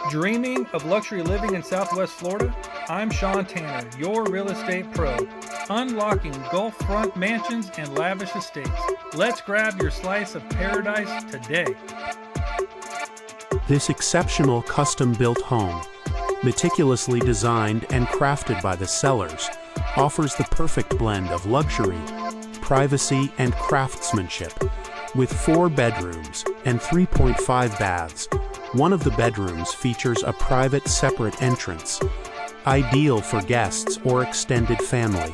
Dreaming of luxury living in Southwest Florida? I'm Sean Tanner, your real estate pro, unlocking Gulf front mansions and lavish estates. Let's grab your slice of paradise today. This exceptional custom-built home, meticulously designed and crafted by the sellers, offers the perfect blend of luxury, privacy, and craftsmanship. With 4 bedrooms and 3.5 baths, one of the bedrooms features a private separate entrance, ideal for guests or extended family.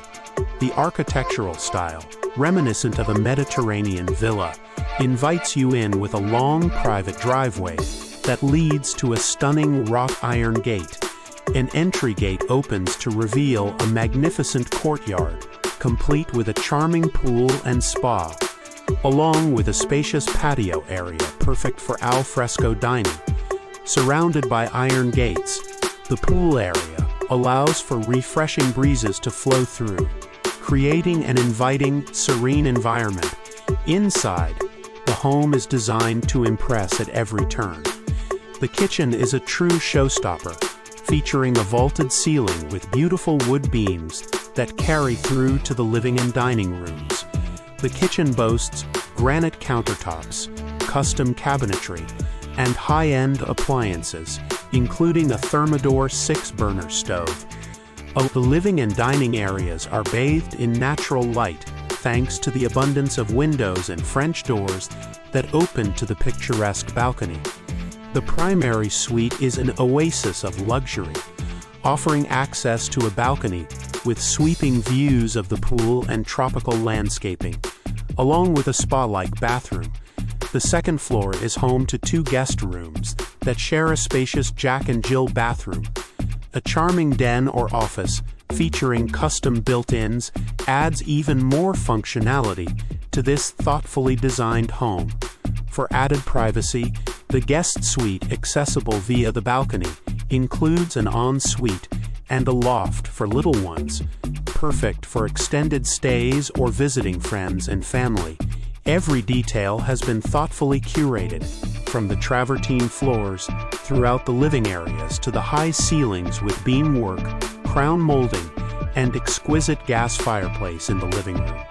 The architectural style, reminiscent of a Mediterranean villa, invites you in with a long private driveway that leads to a stunning wrought iron gate. An entry gate opens to reveal a magnificent courtyard, complete with a charming pool and spa, along with a spacious patio area perfect for al fresco dining. Surrounded by iron gates, the pool area allows for refreshing breezes to flow through, creating an inviting, serene environment. Inside, the home is designed to impress at every turn. The kitchen is a true showstopper, featuring a vaulted ceiling with beautiful wood beams that carry through to the living and dining rooms. The kitchen boasts granite countertops, custom cabinetry, and high-end appliances, including a Thermador 6-burner stove. The living and dining areas are bathed in natural light thanks to the abundance of windows and French doors that open to the picturesque balcony. The primary suite is an oasis of luxury, offering access to a balcony with sweeping views of the pool and tropical landscaping, along with a spa-like bathroom. The second floor is home to 2 guest rooms that share a spacious Jack and Jill bathroom. A charming den or office featuring custom built-ins adds even more functionality to this thoughtfully designed home. For added privacy, the guest suite, accessible via the balcony, includes an ensuite and a loft for little ones, perfect for extended stays or visiting friends and family. Every detail has been thoughtfully curated, from the travertine floors throughout the living areas to the high ceilings with beamwork, crown molding, and exquisite gas fireplace in the living room.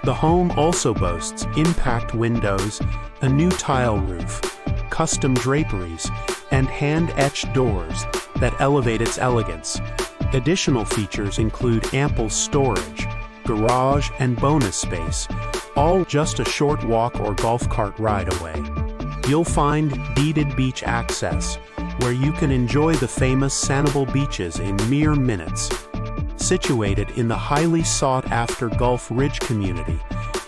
The home also boasts impact windows, a new tile roof, custom draperies, and hand-etched doors that elevate its elegance. Additional features include ample storage, garage, and bonus space, all just a short walk or golf cart ride away. You'll find deeded beach access, where you can enjoy the famous Sanibel beaches in mere minutes. Situated in the highly sought-after Gulf Ridge community,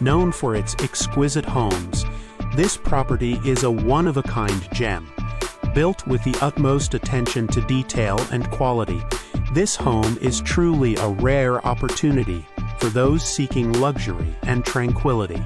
known for its exquisite homes, this property is a one-of-a-kind gem. Built with the utmost attention to detail and quality, this home is truly a rare opportunity for those seeking luxury and tranquility.